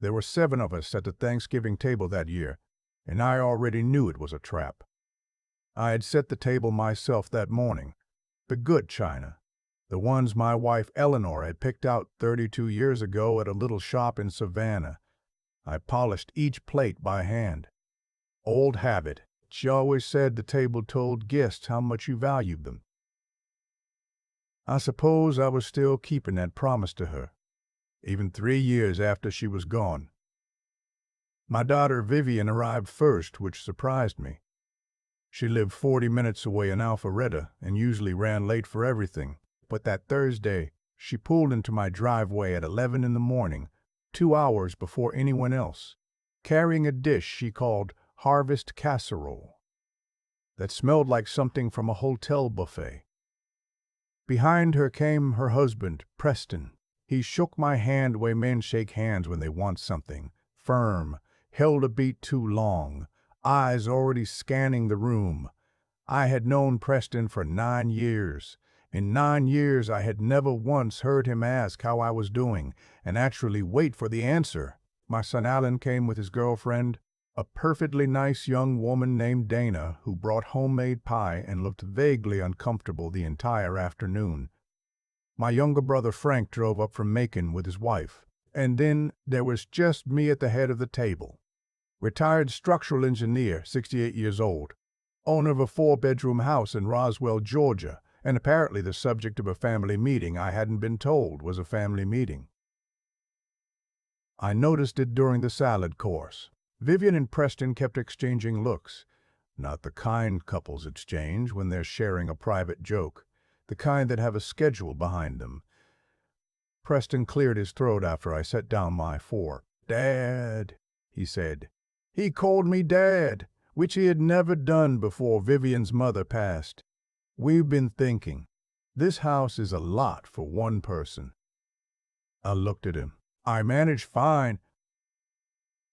There were 7 of us at the Thanksgiving table that year, and I already knew it was a trap. I had set the table myself that morning, the good china, the ones my wife Eleanor had picked out 32 years ago at a little shop in Savannah. I polished each plate by hand. Old habit. She always said the table told guests how much you valued them. I suppose I was still keeping that promise to her, even 3 years after she was gone. My daughter Vivian arrived first, which surprised me. She lived 40 minutes away in Alpharetta and usually ran late for everything, but that Thursday, she pulled into my driveway at 11 in the morning, 2 hours before anyone else, carrying a dish she called harvest casserole that smelled like something from a hotel buffet. Behind her came her husband, Preston. He shook my hand the way men shake hands when they want something, firm, held a beat too long, eyes already scanning the room. I had known Preston for 9 years. In 9 years, I had never once heard him ask how I was doing and actually wait for the answer. My son Alan came with his girlfriend, a perfectly nice young woman named Dana, who brought homemade pie and looked vaguely uncomfortable the entire afternoon. My younger brother Frank drove up from Macon with his wife. And then there was just me at the head of the table. Retired structural engineer, 68 years old, owner of a 4-bedroom house in Roswell, Georgia, and apparently the subject of a family meeting I hadn't been told was a family meeting. I noticed it during the salad course. Vivian and Preston kept exchanging looks, not the kind couples exchange when they're sharing a private joke, the kind that have a schedule behind them. Preston cleared his throat after I set down my fork. "Dad," he said. He called me Dad, which he had never done before Vivian's mother passed. "We've been thinking, this house is a lot for one person." I looked at him. "I manage fine."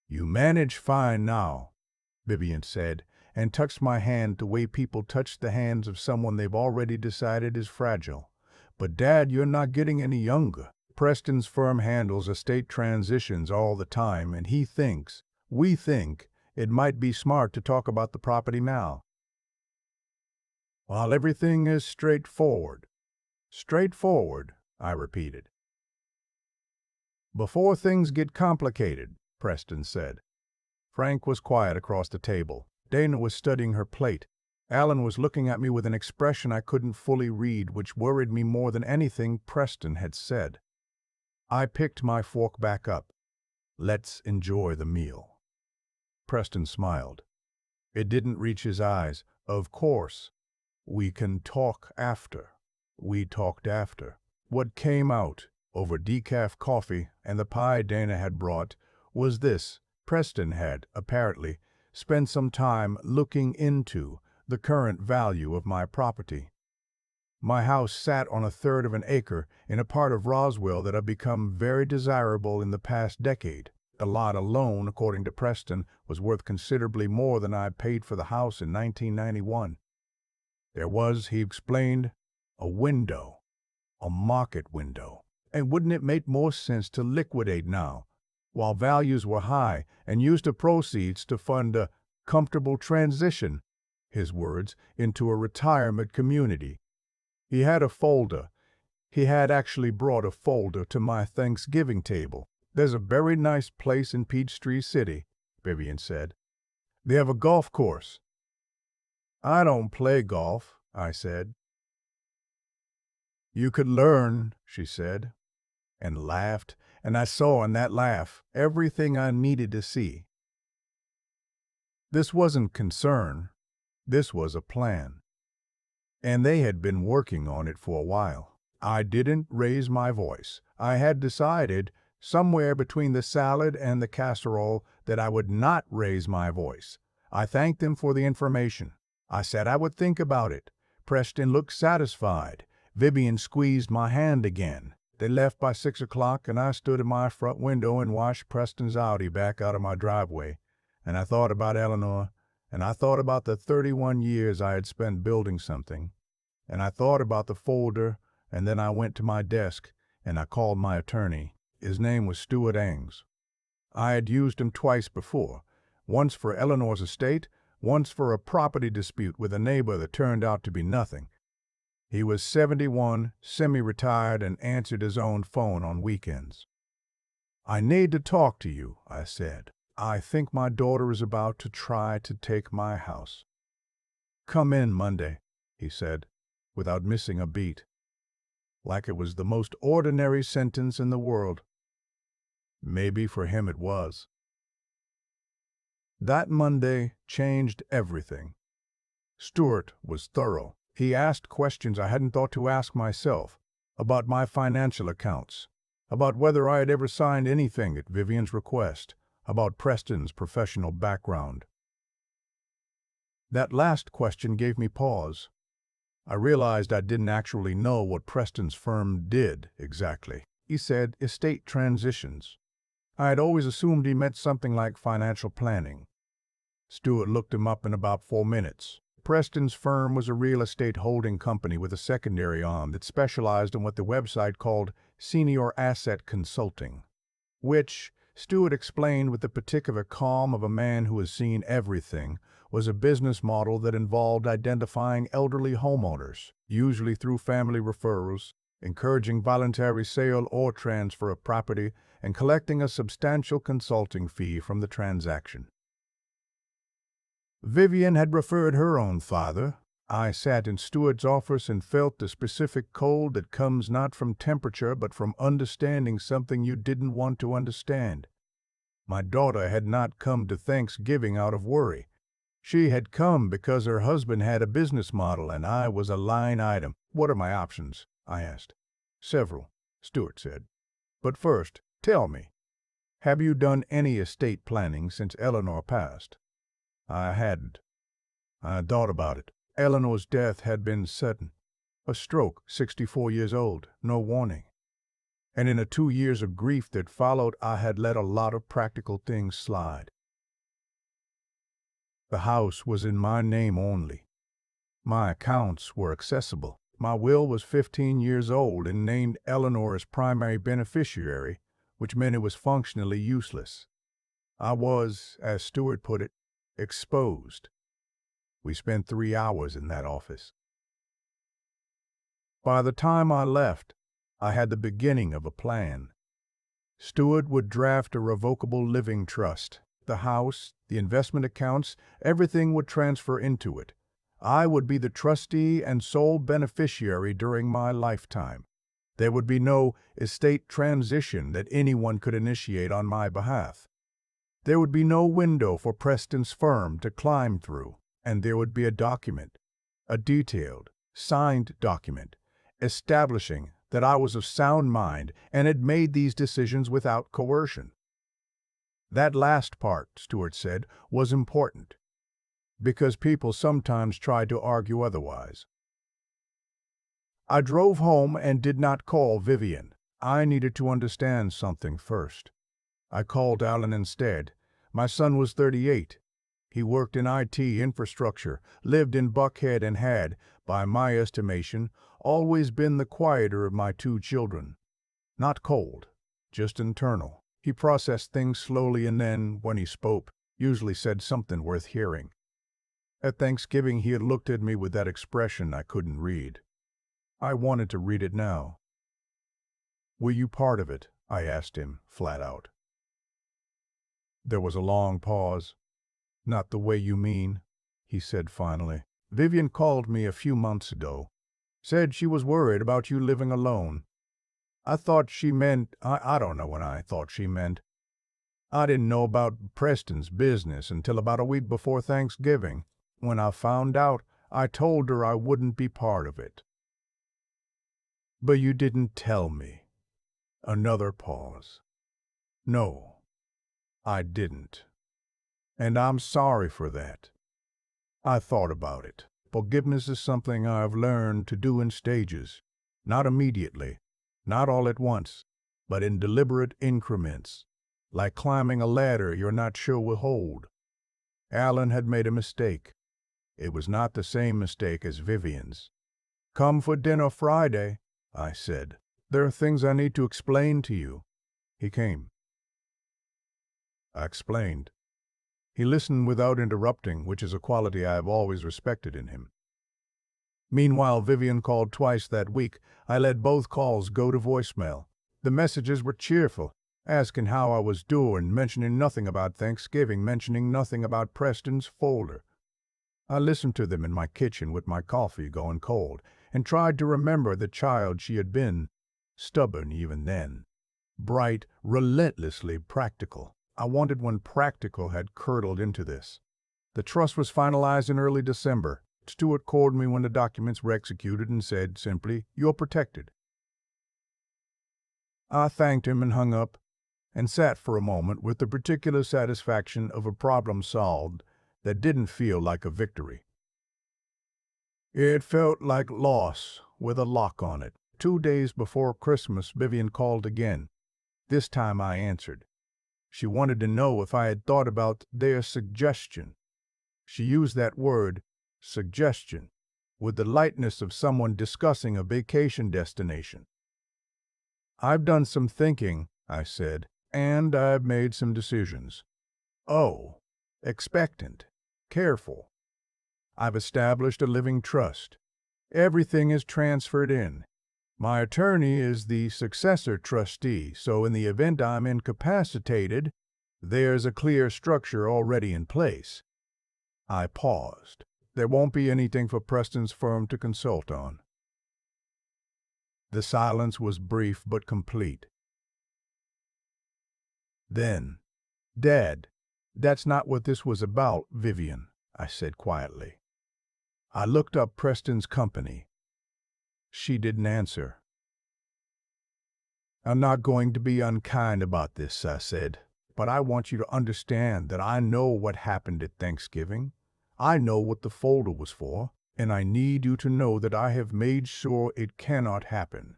"You manage fine now," Vivian said, and touched my hand the way people touch the hands of someone they've already decided is fragile. "But Dad, you're not getting any younger." Preston's firm handles estate transitions all the time, and we think, it might be smart to talk about the property now. "While everything is straightforward." "Straightforward," I repeated. "Before things get complicated," Preston said. Frank was quiet across the table. Dana was studying her plate. Alan was looking at me with an expression I couldn't fully read, which worried me more than anything Preston had said. I picked my fork back up. "Let's enjoy the meal." Preston smiled. It didn't reach his eyes. "Of course. We can talk after." We talked after. What came out, over decaf coffee and the pie Dana had brought, was this. Preston had, apparently, spent some time looking into the current value of my property. My house sat on 1/3 of an acre in a part of Roswell that had become very desirable in the past decade. The lot alone, according to Preston, was worth considerably more than I paid for the house in 1991. There was, he explained, a window, a market window. And wouldn't it make more sense to liquidate now, while values were high, and use the proceeds to fund a comfortable transition, his words, into a retirement community? He had a folder. He had actually brought a folder to my Thanksgiving table. "There's a very nice place in Peachtree City," Vivian said. "They have a golf course." "I don't play golf," I said. "You could learn," she said, and laughed, and I saw in that laugh everything I needed to see. This wasn't concern. This was a plan. And they had been working on it for a while. I didn't raise my voice. I had decided, somewhere between the salad and the casserole, that I would not raise my voice. I thanked them for the information. I said I would think about it. Preston looked satisfied. Vivian squeezed my hand again. They left by 6 o'clock, and I stood in my front window and watched Preston's Audi back out of my driveway. And I thought about Eleanor, and I thought about the 31 years I had spent building something, and I thought about the folder, and then I went to my desk, and I called my attorney. His name was Stuart Ames. I had used him twice before, once for Eleanor's estate, once for a property dispute with a neighbor that turned out to be nothing. He was 71, semi-retired, and answered his own phone on weekends. "I need to talk to you," I said. "I think my daughter is about to try to take my house." "Come in Monday," he said, without missing a beat, like it was the most ordinary sentence in the world. Maybe for him it was. That Monday changed everything. Stuart was thorough. He asked questions I hadn't thought to ask myself, about my financial accounts, about whether I had ever signed anything at Vivian's request, about Preston's professional background. That last question gave me pause. I realized I didn't actually know what Preston's firm did exactly. He said estate transitions. I had always assumed he meant something like financial planning. Stuart looked him up in about 4 minutes. Preston's firm was a real estate holding company with a secondary arm that specialized in what the website called senior asset consulting, which, Stuart explained with the particular calm of a man who has seen everything, was a business model that involved identifying elderly homeowners, usually through family referrals, encouraging voluntary sale or transfer of property, and collecting a substantial consulting fee from the transaction. Vivian had referred her own father. I sat in Stuart's office and felt the specific cold that comes not from temperature but from understanding something you didn't want to understand. My daughter had not come to Thanksgiving out of worry. She had come because her husband had a business model and I was a line item. "What are my options?" I asked. "Several," Stuart said. "But first, tell me, have you done any estate planning since Eleanor passed?" I hadn't. I had thought about it. Eleanor's death had been sudden. A stroke, 64 years old, no warning. And in the 2 years of grief that followed, I had let a lot of practical things slide. The house was in my name only. My accounts were accessible. My will was 15 years old and named Eleanor as primary beneficiary, which meant it was functionally useless. I was, as Stuart put it, exposed. We spent 3 hours in that office. By the time I left, I had the beginning of a plan. Stuart would draft a revocable living trust. The house, the investment accounts, everything would transfer into it. I would be the trustee and sole beneficiary during my lifetime. There would be no estate transition that anyone could initiate on my behalf. There would be no window for Preston's firm to climb through, and there would be a document, a detailed, signed document, establishing that I was of sound mind and had made these decisions without coercion. That last part, Stuart said, was important, because people sometimes tried to argue otherwise. I drove home and did not call Vivian. I needed to understand something first. I called Alan instead. My son was 38. He worked in IT infrastructure, lived in Buckhead, and had, by my estimation, always been the quieter of my 2 children. Not cold, just internal. He processed things slowly and then, when he spoke, usually said something worth hearing. At Thanksgiving, he had looked at me with that expression I couldn't read. I wanted to read it now. "Were you part of it?" I asked him, flat out. There was a long pause. "Not the way you mean," he said finally. "Vivian called me a few months ago. Said she was worried about you living alone. I thought she meant, I don't know what I thought she meant. I didn't know about Preston's business until about a week before Thanksgiving. When I found out, I told her I wouldn't be part of it." "But you didn't tell me." Another pause. "No, I didn't. And I'm sorry for that. I thought about it. Forgiveness is something I've learned to do in stages, not immediately, not all at once, but in deliberate increments, like climbing a ladder you're not sure will hold. Alan had made a mistake. It was not the same mistake as Vivian's. "Come for dinner Friday," I said. "There are things I need to explain to you." He came. I explained. He listened without interrupting, which is a quality I have always respected in him. Meanwhile, Vivian called twice that week. I let both calls go to voicemail. The messages were cheerful, asking how I was doing, mentioning nothing about Thanksgiving, mentioning nothing about Preston's folder. I listened to them in my kitchen with my coffee going cold, and tried to remember the child she had been, stubborn even then, bright, relentlessly practical. I wondered when practical had curdled into this. The trust was finalized in early December. Stewart called me when the documents were executed and said simply, "You're protected." I thanked him and hung up, and sat for a moment with the particular satisfaction of a problem solved that didn't feel like a victory. It felt like loss with a lock on it. 2 days before Christmas, Vivian called again. This time I answered. She wanted to know if I had thought about their suggestion. She used that word, suggestion, with the lightness of someone discussing a vacation destination. "I've done some thinking," I said, "and I've made some decisions." "Oh, expectant, careful. I've established a living trust. Everything is transferred in. My attorney is the successor trustee, so in the event I'm incapacitated, there's a clear structure already in place." I paused. "There won't be anything for Preston's firm to consult on." The silence was brief but complete. Then, "Dad, that's not what this was about, Vivian," I said quietly. "I looked up Preston's company." She didn't answer. "I'm not going to be unkind about this," I said, "but I want you to understand that I know what happened at Thanksgiving. I know what the folder was for, and I need you to know that I have made sure it cannot happen."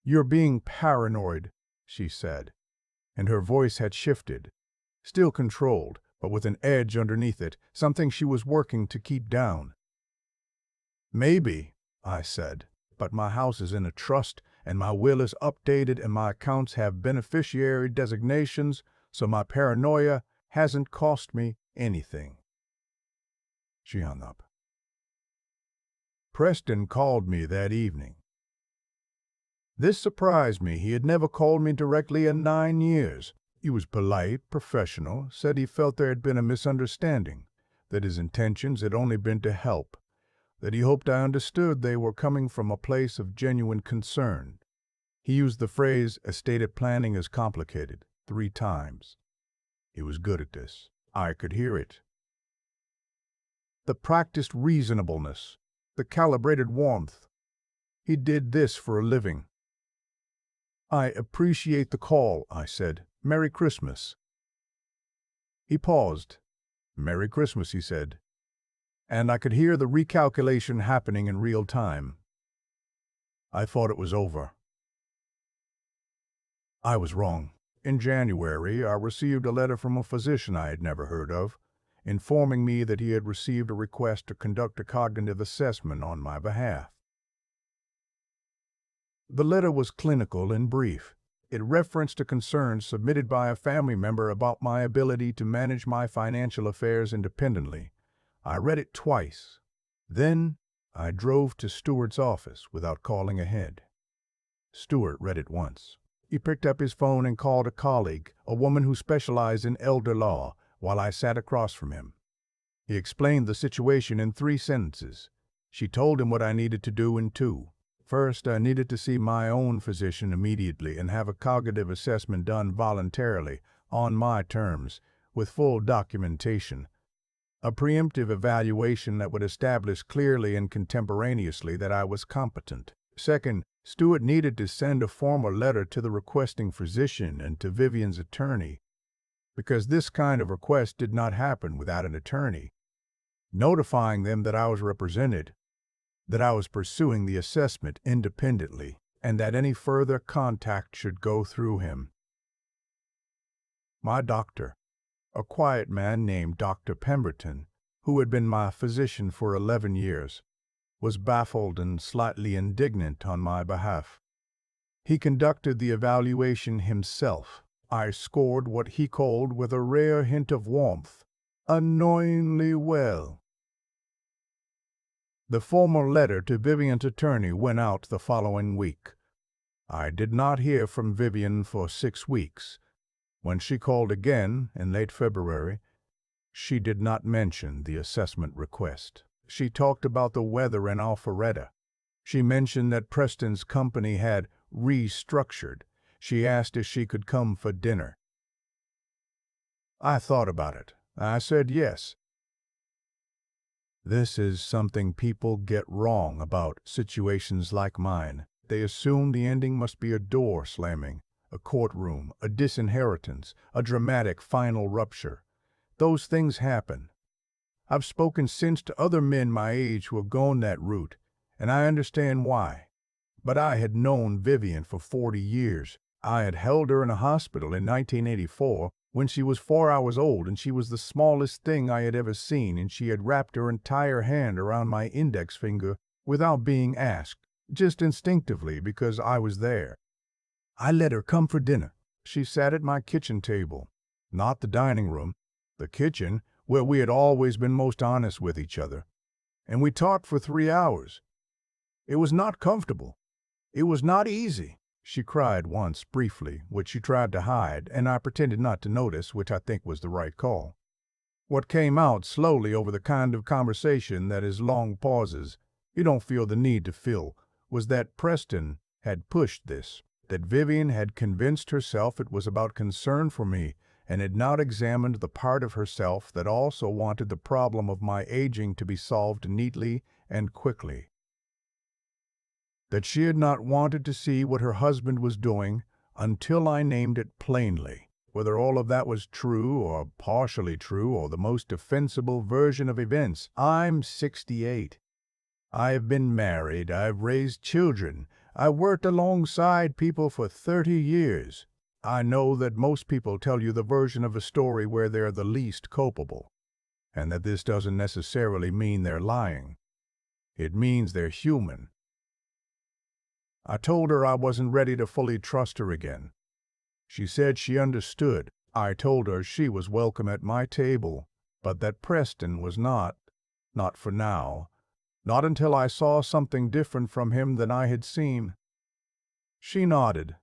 "You're being paranoid," she said, and her voice had shifted, still controlled, but with an edge underneath it, something she was working to keep down. "Maybe," I said, "but my house is in a trust, and my will is updated, and my accounts have beneficiary designations, so my paranoia hasn't cost me anything." She hung up. Preston called me that evening. This surprised me. He had never called me directly in 9 years. He was polite, professional, said he felt there had been a misunderstanding, that his intentions had only been to help, that he hoped I understood they were coming from a place of genuine concern. He used the phrase, "estate planning is complicated," 3 times. He was good at this. I could hear it. The practiced reasonableness, the calibrated warmth. He did this for a living. "I appreciate the call," I said. "Merry Christmas." He paused. "Merry Christmas," he said. And I could hear the recalculation happening in real time. I thought it was over. I was wrong. In January, I received a letter from a physician I had never heard of, informing me that he had received a request to conduct a cognitive assessment on my behalf. The letter was clinical and brief. It referenced a concern submitted by a family member about my ability to manage my financial affairs independently. I read it twice. Then I drove to Stewart's office without calling ahead. Stewart read it once. He picked up his phone and called a colleague, a woman who specialized in elder law, while I sat across from him. He explained the situation in 3 sentences. She told him what I needed to do in 2. First, I needed to see my own physician immediately and have a cognitive assessment done voluntarily, on my terms, with full documentation. A preemptive evaluation that would establish clearly and contemporaneously that I was competent. Second, Stewart needed to send a formal letter to the requesting physician and to Vivian's attorney, because this kind of request did not happen without an attorney, notifying them that I was represented, that I was pursuing the assessment independently, and that any further contact should go through him. My doctor, a quiet man named Dr. Pemberton, who had been my physician for 11 years, was baffled and slightly indignant on my behalf. He conducted the evaluation himself, I scored what he called, with a rare hint of warmth, annoyingly well. The formal letter to Vivian's attorney went out the following week. I did not hear from Vivian for 6 weeks. When she called again in late February, she did not mention the assessment request. She talked about the weather in Alpharetta. She mentioned that Preston's company had restructured. She asked if she could come for dinner. I thought about it. I said yes. This is something people get wrong about situations like mine. They assume the ending must be a door slamming, a courtroom, a disinheritance, a dramatic final rupture. Those things happen. I've spoken since to other men my age who have gone that route, and I understand why. But I had known Vivian for 40 years. I had held her in a hospital in 1984 when she was 4 hours old, and she was the smallest thing I had ever seen, and she had wrapped her entire hand around my index finger without being asked, just instinctively because I was there. I let her come for dinner. She sat at my kitchen table, not the dining room, the kitchen, where we had always been most honest with each other, and we talked for 3 hours. It was not comfortable. It was not easy. She cried once, briefly, which she tried to hide, and I pretended not to notice, which I think was the right call. What came out slowly over the kind of conversation that is long pauses, you don't feel the need to fill, was that Preston had pushed this, that Vivian had convinced herself it was about concern for me, and had not examined the part of herself that also wanted the problem of my aging to be solved neatly and quickly. That she had not wanted to see what her husband was doing until I named it plainly. Whether all of that was true or partially true or the most defensible version of events, I'm 68. I've been married, I've raised children, I've worked alongside people for 30 years. I know that most people tell you the version of a story where they're the least culpable, and that this doesn't necessarily mean they're lying. It means they're human. I told her I wasn't ready to fully trust her again. She said she understood. I told her she was welcome at my table, but that Preston was not for now, not until I saw something different from him than I had seen. She nodded.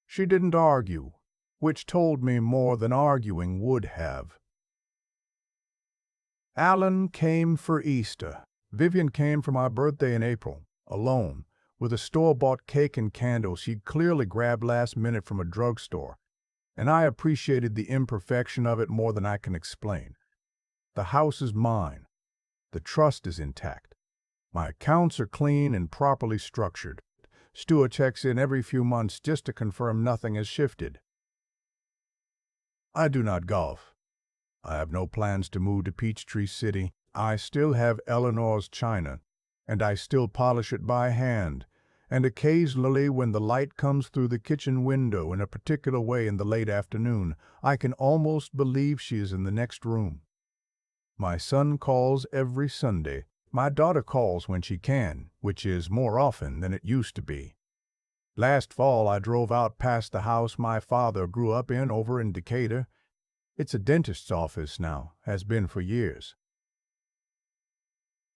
She didn't argue, which told me more than arguing would have. Alan came for Easter. Vivian came for my birthday in April, alone, with a store-bought cake and candles she'd clearly grabbed last minute from a drugstore, and I appreciated the imperfection of it more than I can explain. The house is mine. The trust is intact. My accounts are clean and properly structured. Stuart checks in every few months just to confirm nothing has shifted. I do not golf. I have no plans to move to Peachtree City. I still have Eleanor's china, and I still polish it by hand, and occasionally when the light comes through the kitchen window in a particular way in the late afternoon, I can almost believe she is in the next room. My son calls every Sunday. My daughter calls when she can, which is more often than it used to be. Last fall I drove out past the house my father grew up in over in Decatur. It's a dentist's office now, has been for years.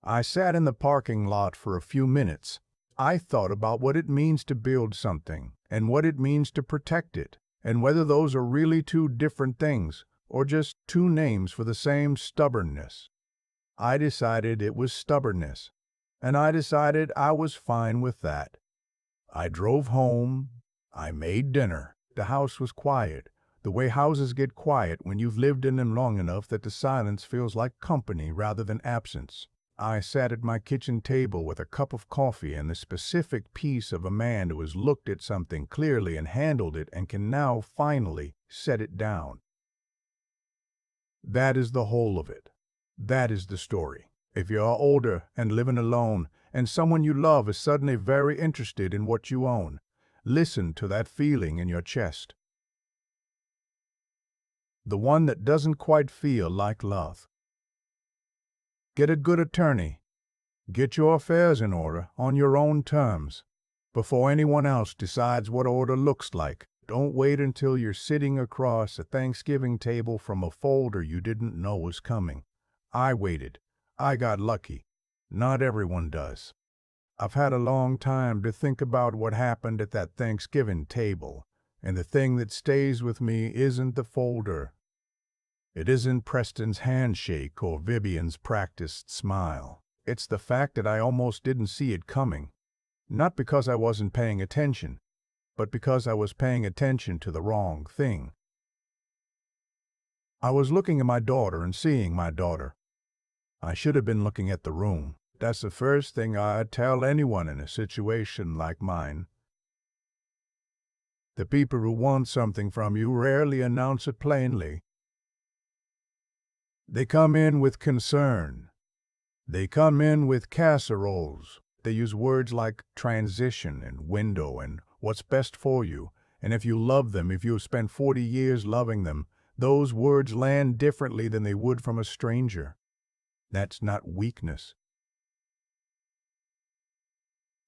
I sat in the parking lot for a few minutes. I thought about what it means to build something, and what it means to protect it, and whether those are really two different things, or just two names for the same stubbornness. I decided it was stubbornness, and I decided I was fine with that. I drove home. I made dinner. The house was quiet, the way houses get quiet when you've lived in them long enough that the silence feels like company rather than absence. I sat at my kitchen table with a cup of coffee and the specific peace of a man who has looked at something clearly and handled it and can now finally set it down. That is the whole of it. That is the story. If you are older and living alone, and someone you love is suddenly very interested in what you own, listen to that feeling in your chest. The one that doesn't quite feel like love. Get a good attorney. Get your affairs in order on your own terms before anyone else decides what order looks like. Don't wait until you're sitting across a Thanksgiving table from a folder you didn't know was coming. I waited. I got lucky. Not everyone does. I've had a long time to think about what happened at that Thanksgiving table, and the thing that stays with me isn't the folder. It isn't Preston's handshake or Vivian's practiced smile. It's the fact that I almost didn't see it coming. Not because I wasn't paying attention, but because I was paying attention to the wrong thing. I was looking at my daughter and seeing my daughter. I should have been looking at the room. That's the first thing I'd tell anyone in a situation like mine. The people who want something from you rarely announce it plainly. They come in with concern. They come in with casseroles. They use words like transition and window and what's best for you. And if you love them, if you've spent 40 years loving them, those words land differently than they would from a stranger. That's not weakness.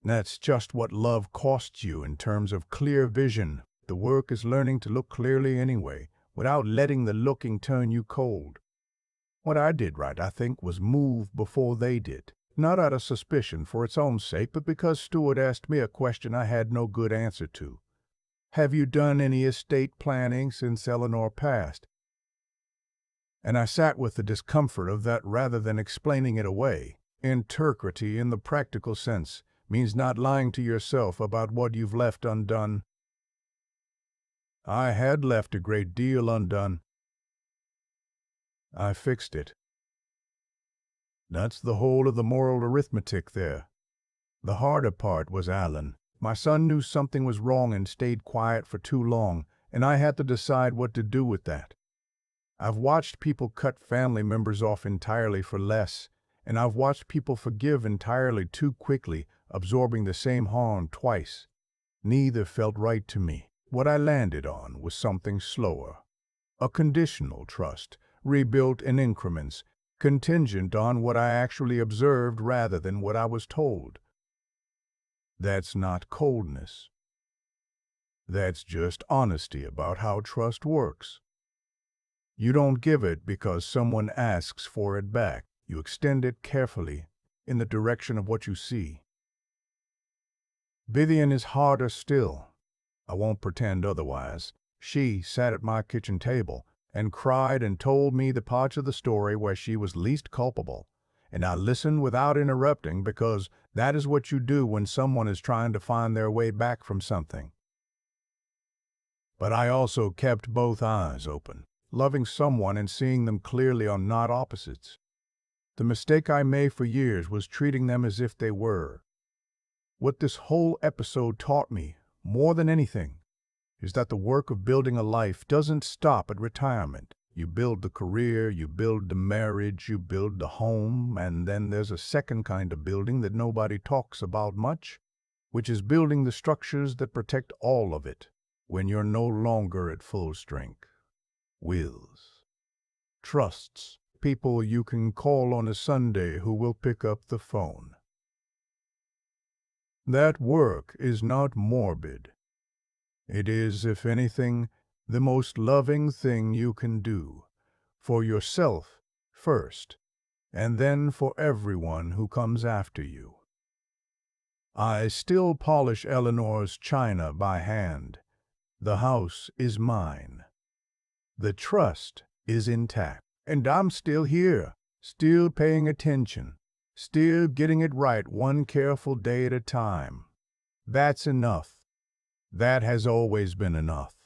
That's just what love costs you in terms of clear vision. The work is learning to look clearly anyway, without letting the looking turn you cold. What I did right, I think, was move before they did. Not out of suspicion for its own sake, but because Stuart asked me a question I had no good answer to. Have you done any estate planning since Eleanor passed? And I sat with the discomfort of that rather than explaining it away. Integrity in the practical sense means not lying to yourself about what you've left undone. I had left a great deal undone. I fixed it. That's the whole of the moral arithmetic there. The harder part was Alan. My son knew something was wrong and stayed quiet for too long, and I had to decide what to do with that. I've watched people cut family members off entirely for less, and I've watched people forgive entirely too quickly, absorbing the same harm twice. Neither felt right to me. What I landed on was something slower. A conditional trust, rebuilt in increments, contingent on what I actually observed rather than what I was told. That's not coldness. That's just honesty about how trust works. You don't give it because someone asks for it back. You extend it carefully in the direction of what you see. Vivian is harder still. I won't pretend otherwise. She sat at my kitchen table and cried and told me the parts of the story where she was least culpable, and I listened without interrupting because that is what you do when someone is trying to find their way back from something. But I also kept both eyes open. Loving someone and seeing them clearly are not opposites. The mistake I made for years was treating them as if they were. What this whole episode taught me, more than anything, is that the work of building a life doesn't stop at retirement. You build the career, you build the marriage, you build the home, and then there's a second kind of building that nobody talks about much, which is building the structures that protect all of it when you're no longer at full strength. Wills. Trusts. People you can call on a Sunday who will pick up the phone. That work is not morbid. It is, if anything, the most loving thing you can do, for yourself first, and then for everyone who comes after you. I still polish Eleanor's china by hand. The house is mine. The trust is intact, and I'm still here, still paying attention, still getting it right one careful day at a time. That's enough. That has always been enough.